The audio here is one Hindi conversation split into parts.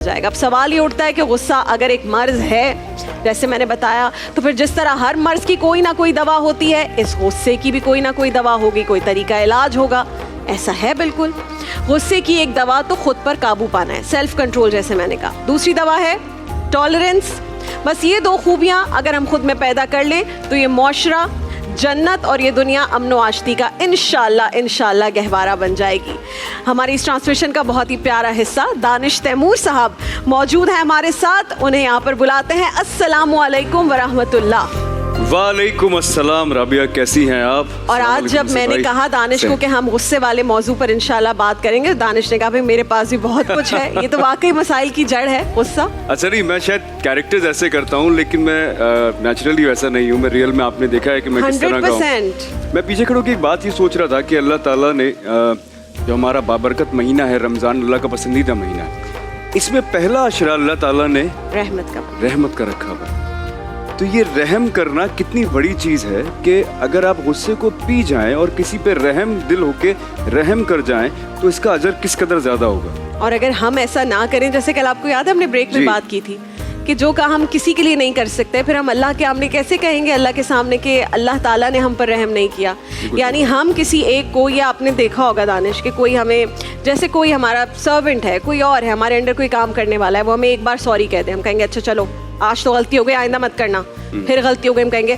जाएगा। अब सवाल ये उठता है कि गुस्सा अगर एक मर्ज है, जैसे मैंने बताया, तो फिर जिस तरह हर मर्ज की कोई ना कोई दवा होती है, इस गुस्से की भी कोई ना कोई दवा होगी, कोई तरीका इलाज होगा। ऐसा है बिल्कुल। गुस्से की एक दवा तो खुद पर काबू पाना है, सेल्फ कंट्रोल, जैसे मैंने कहा। दूसरी दवा है टॉलरेंस। बस ये दो खूबियां अगर हम खुद में पैदा कर लें तो ये मुआशरा, जन्नत और ये दुनिया अमन व आशती का इंशाल्लाह गहवारा बन जाएगी। हमारी इस ट्रांसमिशन का बहुत ही प्यारा हिस्सा दानिश तैमूर साहब मौजूद हैं हमारे साथ। उन्हें यहाँ पर बुलाते हैं। अस्सलामु अलैकुम वरहमतुल्लाह। वालेकुम अस्सलाम। राबिया, कैसी हैं आप? और आज जब मैंने कहा दानिश को कि हम गुस्से वाले मौजू पर इंशाल्लाह बात करेंगे, दानिश ने कहा भाई मेरे पास भी बहुत कुछ है। ये तो वाकई मसाइल की जड़ है, गुस्सा। अच्छा, नहीं, मैं शायद कैरेक्टर्स ऐसे करता हूँ, लेकिन मैं नेचुरली वैसा नहीं हूँ। मैं रियल में आपने देखा है कि मैं किस तरह का हूँ। मैं पीछे खड़े होकर एक बात ये सोच रहा था कि अल्लाह ताला ने जो हमारा बाबरकत महीना है रमजान, अल्लाह का पसंदीदा महीना है, इसमें पहला अशरा अल्लाह ताला ने रहमत का रखा हुआ। तो ये रहम करना कितनी बड़ी चीज़ है कि अगर आप गुस्से को पी जाएं और किसी पे रहम दिल होके रहम कर जाएं तो इसका अजर किस कदर ज़्यादा होगा। और अगर हम ऐसा ना करें, जैसे कल आपको याद है हमने ब्रेक में बात की थी कि जो काम हम किसी के लिए नहीं कर सकते, फिर हम अल्लाह के सामने कैसे कहेंगे अल्लाह के सामने कि अल्लाह ताला ने हम पर रहम नहीं किया। यानी हम किसी एक को, या आपने देखा होगा दानिश कि कोई हमें, जैसे कोई हमारा सर्वेंट है, कोई और है हमारे अंडर, कोई काम करने वाला है, वो हमें एक बार सॉरी कहते हैं, हम कहेंगे अच्छा चलो आज तो गलती हो गई, आइंदा मत करना। फिर गलती हो गई, हम कहेंगे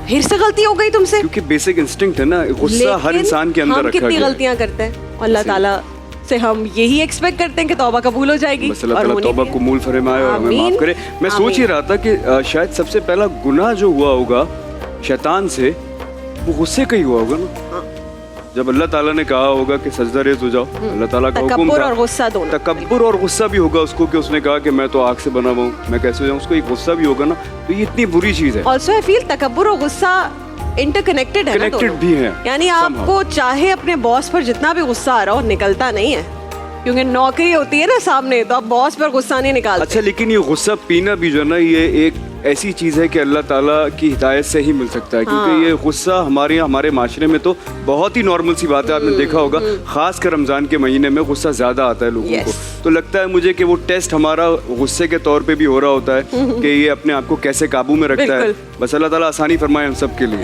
फिर से गलती हो गई तुमसे, क्योंकि बेसिक इंस्टिंक्ट है ना, गुस्सा हर इंसान के अंदर रखा गया है। कितनी गलतियां करते हैं, अल्लाह ताला से हम यही एक्सपेक्ट करते हैं कि तौबा कबूल हो जाएगी और तौबा कबूल फरमाए और हमें माफ करे। मैं सोच ही रहा था कि शायद सबसे पहला गुनाह जो हुआ होगा शैतान से, वो गुस्से का ही हुआ होगा ना। जब अल्लाह ताला ने कहा होगा कि सजदा रेज़ हो जाओ, अल्लाह ताला का हुक्म था। और गुस्सा दोनों, तकब्बुर और गुस्सा भी होगा उसको कि उसने कहा कि मैं तो आग से बना हुआ हूँ, मैं कैसे हो जाऊँ, उसको एक गुस्सा भी होगा ना। तो ये इतनी बुरी चीज़ है। ऑल्सो आई फील तकब्बुर और गुस्सा इंटरकनेक्टेड है, कनेक्टेड भी है। यानी आपको चाहे अपने बॉस पर जितना भी गुस्सा आ रहा हो, निकलता नहीं है, क्योंकि नौकरी होती है ना सामने, तो आप बॉस पर गुस्सा नहीं निकालते। अच्छा, लेकिन ये गुस्सा पीना भी जो है ना, ये एक ऐसी चीज़ है कि अल्लाह ताला की हिदायत से ही मिल सकता है। क्योंकि ये गुस्सा हमारे माशरे में तो बहुत ही नॉर्मल सी बात है। आपने देखा होगा खास कर रमज़ान के महीने में गुस्सा ज़्यादा आता है लोगों को। तो लगता है मुझे कि वो टेस्ट हमारा गुस्से के तौर पे भी हो रहा होता है कि ये अपने आप को कैसे काबू में रखता है। बस अल्लाह ताला आसानी फरमाए हम सब के लिए।